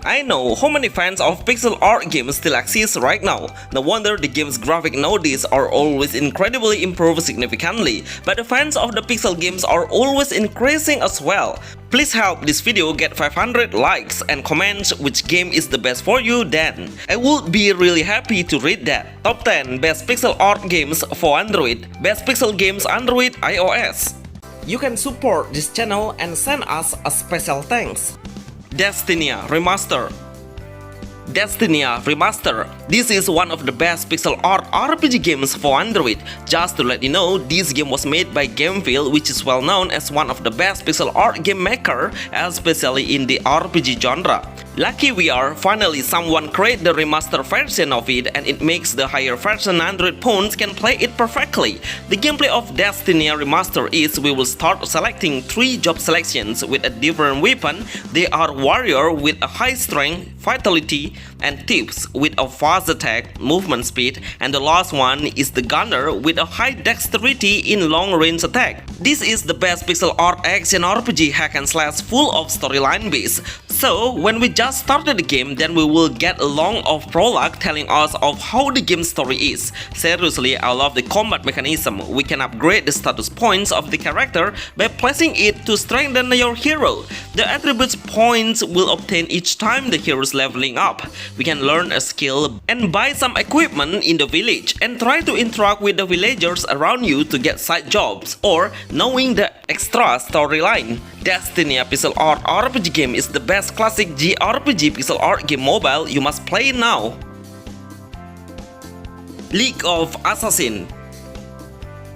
I know how many fans of pixel art games still exist right now. No wonder the game's graphics nowadays are always incredibly improved significantly, but the fans of the pixel games are always increasing as well. Please help this video get 500 likes and comment which game is the best for you then. I would be really happy to read that. Top 10 Best Pixel Art Games for Android. Best Pixel Games Android iOS. You can support this channel and send us a special thanks. Zenonia Remaster. Zenonia Remaster. This is one of the best pixel art RPG games for Android. Just to let you know, this game was made by Gamefeel, which is well known as one of the best pixel art game maker, especially in the RPG genre. Lucky we are, finally someone create the remaster version of it, and it makes the higher version Android phones can play it perfectly. The gameplay of Zenonia Remaster is we will start selecting 3 job selections with a different weapon. They are warrior with a high strength, vitality, and tips with a fast attack, movement speed, and the last one is the gunner with a high dexterity in long range attack. This is the best pixel art action RPG hack and slash full of storyline base. So when we just started the game, then we will get a long of prologue telling us of how the game story is. Seriously, I love the combat mechanism. We can upgrade the status points of the character by placing it to strengthen your hero. The attributes points will obtain each time the hero is leveling up. We can learn a skill and buy some equipment in the village and try to interact with the villagers around you to get side jobs or knowing the extra storyline. Zenonia Pixel Art RPG game is the best classic JRPG pixel art game mobile. You must play now. League of Assassins.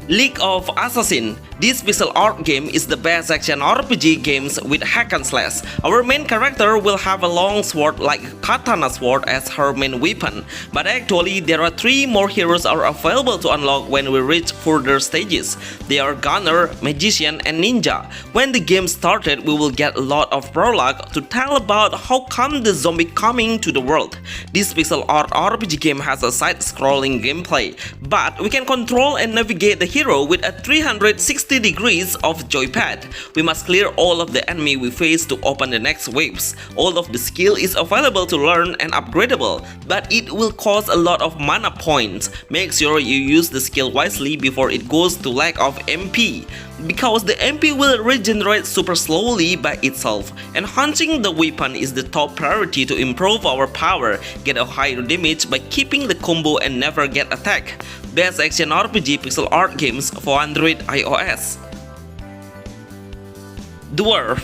League of Assassins. This pixel art game is the best action RPG games with hack and slash. Our main character will have a long sword like katana sword as her main weapon, but actually there are 3 more heroes are available to unlock when we reach further stages. They are gunner, magician, and ninja. When the game started, we will get a lot of prologue to tell about how come the zombie coming to the world. This pixel art RPG game has a side-scrolling gameplay, but we can control and navigate the hero with a 360 degrees of joypad. We must clear all of the enemy we face to open the next waves. All of the skill is available to learn and upgradable, but it will cost a lot of mana points. Make sure you use the skill wisely before it goes to lack of MP, because the MP will regenerate super slowly by itself. Enhancing the weapon is the top priority to improve our power, get a higher damage by keeping the combo and never get attacked. Best action RPG pixel art games for Android iOS. Dwarf.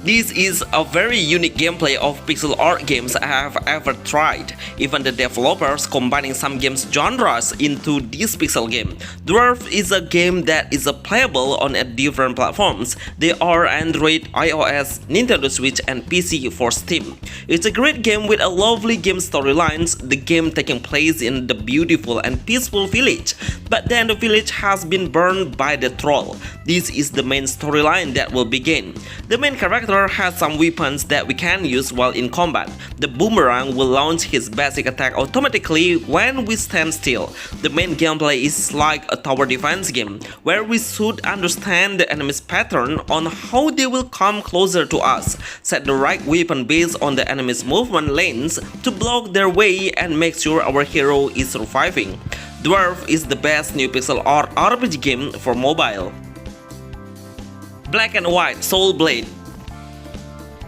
This is a very unique gameplay of pixel art games I have ever tried. Even the developers combining some games genres into this pixel game. Dwarf is a game that is playable on different platforms. They are Android, iOS, Nintendo Switch, and PC for Steam. It's a great game with a lovely game storylines. The game taking place in the beautiful and peaceful village, but then the village has been burned by the troll. This is the main storyline that will begin. The main character has some weapons that we can use while in combat. The boomerang will launch his basic attack automatically when we stand still. The main gameplay is like a tower defense game, where we should understand the enemy's pattern on how they will come closer to us, set the right weapon based on the enemy's movement lanes to block their way and make sure our hero is surviving. Dwarf is the best new pixel art RPG game for mobile. Black and White Soul Blade.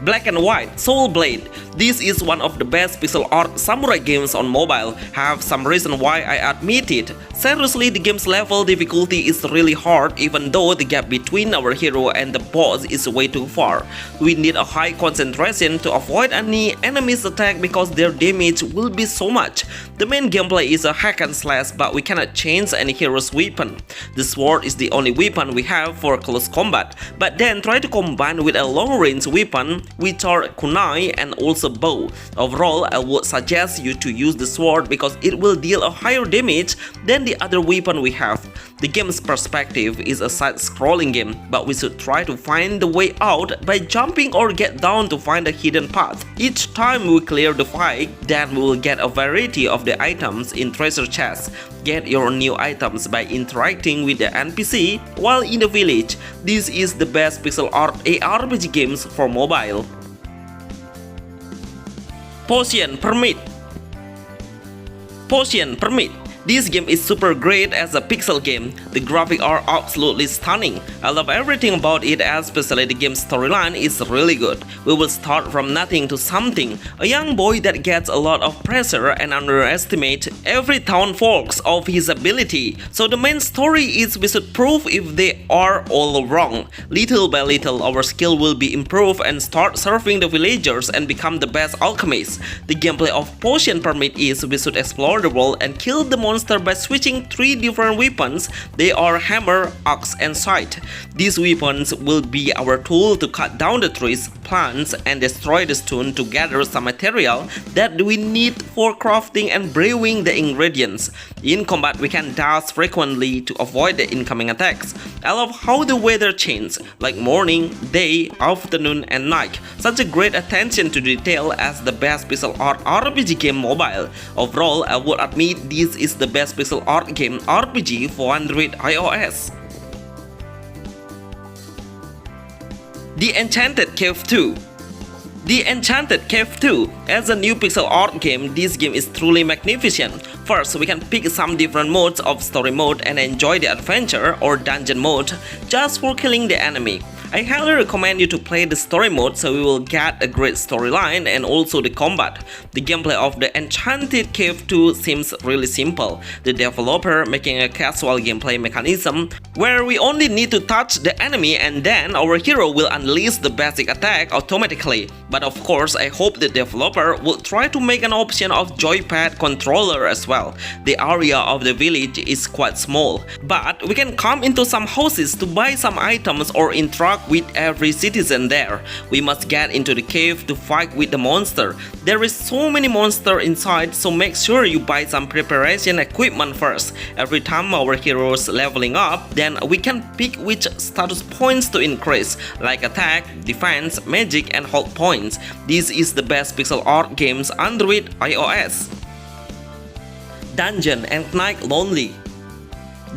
Black and White Soul Blade. This is one of the best pixel art samurai games on mobile. Have some reason why I admit it. Seriously, the game's level difficulty is really hard, even though the gap between our hero and the boss is way too far. We need a high concentration to avoid any enemy's attack because their damage will be so much. The main gameplay is a hack and slash, but we cannot change any hero's weapon. The sword is the only weapon we have for close combat, but then try to combine with a long range weapon which are kunai and also also bow. Overall, I would suggest you to use the sword because it will deal a higher damage than the other weapon we have. The game's perspective is a side-scrolling game, but we should try to find the way out by jumping or get down to find a hidden path. Each time we clear the fight, then we will get a variety of the items in treasure chests. Get your new items by interacting with the NPC while in the village. This is the best pixel art ARPG games for mobile. Potion Permit. Potion Permit. This game is super great as a pixel game. The graphics are absolutely stunning. I love everything about it, especially the game's storyline is really good. We will start from nothing to something. A young boy that gets a lot of pressure and underestimates every town folks of his ability. So the main story is we should prove if they are all wrong. Little by little our skill will be improved and start serving the villagers and become the best alchemists. The gameplay of Potion Permit is we should explore the world and kill the monster by switching 3 different weapons. They are hammer, axe and scythe. These weapons will be our tool to cut down the trees, plants and destroy the stone to gather some material that we need for crafting and brewing the ingredients. In combat we can dash frequently to avoid the incoming attacks. I love how the weather changes, like morning, day, afternoon and night. Such a great attention to detail as the best pixel art RPG game mobile. Overall, I would admit this is the best pixel art game RPG for Android iOS. The Enchanted Cave 2. The Enchanted Cave 2. As a new pixel art game, this game is truly magnificent. First, we can pick some different modes of story mode and enjoy the adventure or dungeon mode just for killing the enemy. I highly recommend you to play the story mode so we will get a great storyline and also the combat. The gameplay of the Enchanted Cave 2 seems really simple. The developer making a casual gameplay mechanism where we only need to touch the enemy and then our hero will unleash the basic attack automatically. But of course, I hope the developer will try to make an option of joypad controller as well. The area of the village is quite small, but we can come into some houses to buy some items or interact with every citizen there. We must get into the cave to fight with the monster. There is so many monsters inside, so make sure you buy some preparation equipment first. Every time our heroes leveling up, then we can pick which status points to increase, like attack, defense, magic and health points. This is the best pixel art games Android iOS. Dungeon and Knight Lonely.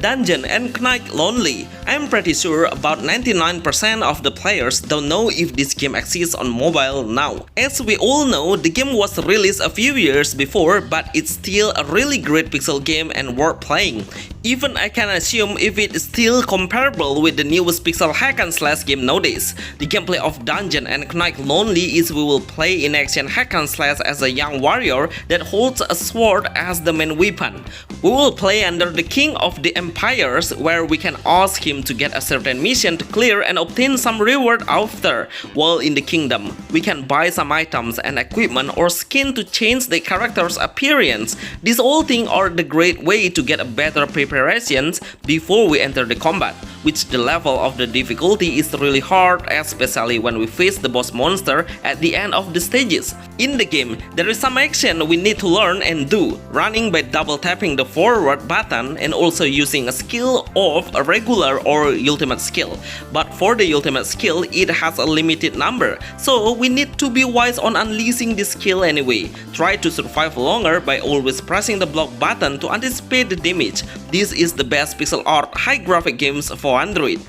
Dungeon and Knight Lonely. I'm pretty sure about 99% of the players don't know if this game exists on mobile now. As we all know, the game was released a few years before, but it's still a really great pixel game and worth playing. Even I can assume if it is still comparable with the newest pixel hack and slash game nowadays. The gameplay of Dungeon and Knight Lonely is we will play in action hack and slash as a young warrior that holds a sword as the main weapon. We will play under the King of the Empires, where we can ask him to get a certain mission to clear and obtain some reward after. While in the kingdom, we can buy some items and equipment or skin to change the character's appearance. These all things are the great way to get a better preparations before we enter the combat, which the level of the difficulty is really hard, especially when we face the boss monster at the end of the stages. In the game, there is some action we need to learn and do, running by double tapping the forward button and also using a skill of a regular or ultimate skill. But for the ultimate skill, it has a limited number, so we need to be wise on unleashing this skill anyway. Try to survive longer by always pressing the block button to anticipate the damage. This is the best pixel art high graphic games for Android.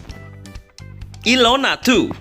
Elona II.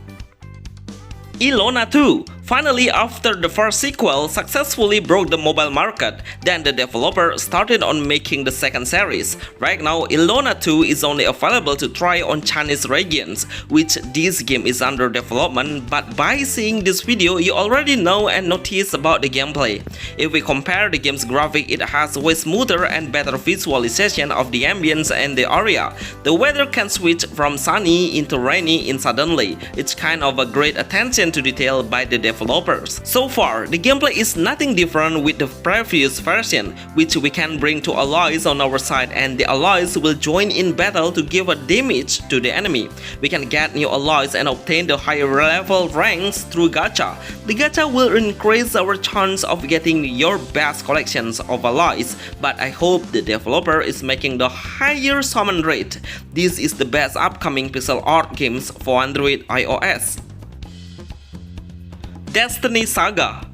Elona II. Finally, after the first sequel successfully broke the mobile market, then the developer started on making the second series. Right now, Elona II is only available to try on Chinese regions, which this game is under development, but by seeing this video, you already know and notice about the gameplay. If we compare the game's graphic, it has way smoother and better visualization of the ambience and the area. The weather can switch from sunny into rainy in suddenly. It's kind of a great attention to detail by the developer developers. So far, the gameplay is nothing different with the previous version, which we can bring two allies on our side and the allies will join in battle to give a damage to the enemy. We can get new allies and obtain the higher level ranks through gacha. The gacha will increase our chance of getting your best collections of allies, but I hope the developer is making the higher summon rate. This is the best upcoming pixel art games for Android iOS. Destiny Saga.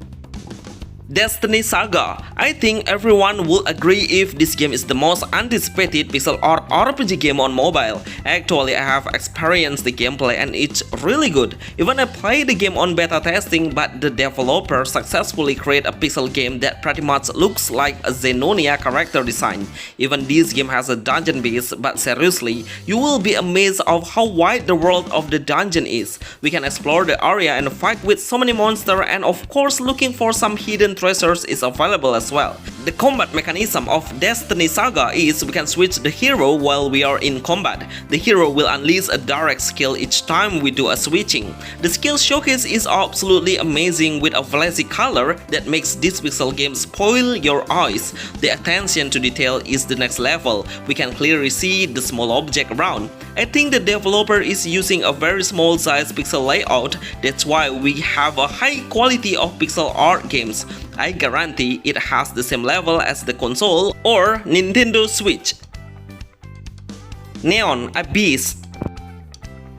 Destiny Saga. I think everyone will agree if this game is the most anticipated pixel art RPG game on mobile. Actually, I have experienced the gameplay and it's really good. Even I played the game on beta testing, but the developer successfully created a pixel game that pretty much looks like a Zenonia character design. Even this game has a dungeon base, but seriously, you will be amazed of how wide the world of the dungeon is. We can explore the area and fight with so many monsters, and of course looking for some hidden treasures is available as well. The combat mechanism of Destiny Saga is we can switch the hero while we are in combat. The hero will unleash a direct skill each time we do a switching. The skill showcase is absolutely amazing with a flashy color that makes this pixel game spoil your eyes. The attention to detail is the next level. We can clearly see the small object around. I think the developer is using a very small size pixel layout. That's why we have a high quality of pixel art games. I guarantee it has the same level as the console or Nintendo Switch. Neon Abyss.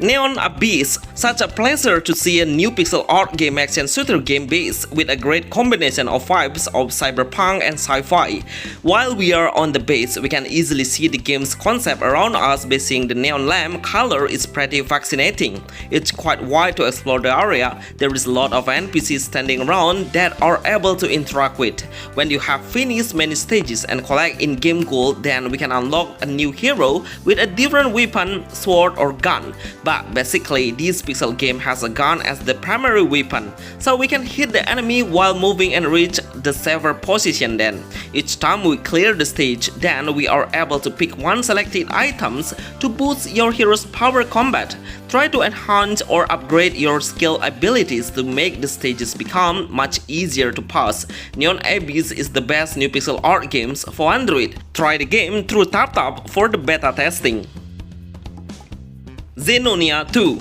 Neon Abyss, such a pleasure to see a new pixel art game action shooter game base with a great combination of vibes of cyberpunk and sci-fi. While we are on the base, we can easily see the game's concept around us. Basing the neon lamp color is pretty fascinating. It's quite wide to explore the area. There is a lot of NPCs standing around that are able to interact with. When you have finished many stages and collect in-game gold, then we can unlock a new hero with a different weapon, sword or gun. But basically, this pixel game has a gun as the primary weapon, so we can hit the enemy while moving and reach the safer position then. Each time we clear the stage, then we are able to pick one selected items to boost your hero's power combat. Try to enhance or upgrade your skill abilities to make the stages become much easier to pass. Neon Abyss is the best new pixel art games for Android. Try the game through TapTap for the beta testing. Zenonia II.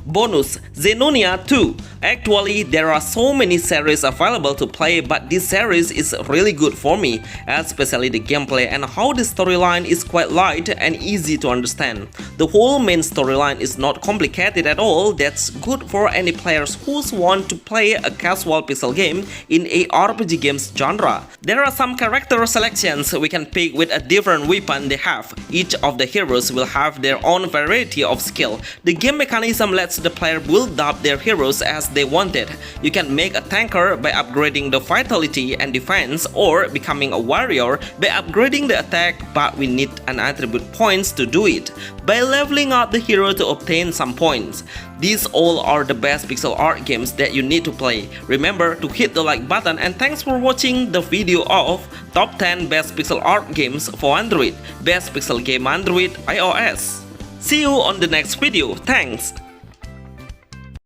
Bonus Zenonia II. Actually, there are so many series available to play, but this series is really good for me, especially the gameplay and how the storyline is quite light and easy to understand. The whole main storyline is not complicated at all. That's good for any players who want to play a casual pixel game in a RPG games genre. There are some character selections we can pick with a different weapon they have. Each of the heroes will have their own variety of skill. The game mechanism lets the player build up their heroes as they wanted. You can make a tanker by upgrading the vitality and defense, or becoming a warrior by upgrading the attack, but we need an attribute points to do it, by leveling up the hero to obtain some points. These all are the best pixel art games that you need to play. Remember to hit the like button, and thanks for watching the video of Top 10 Best Pixel Art Games for Android, Best Pixel Game Android iOS. See you on the next video. Thanks!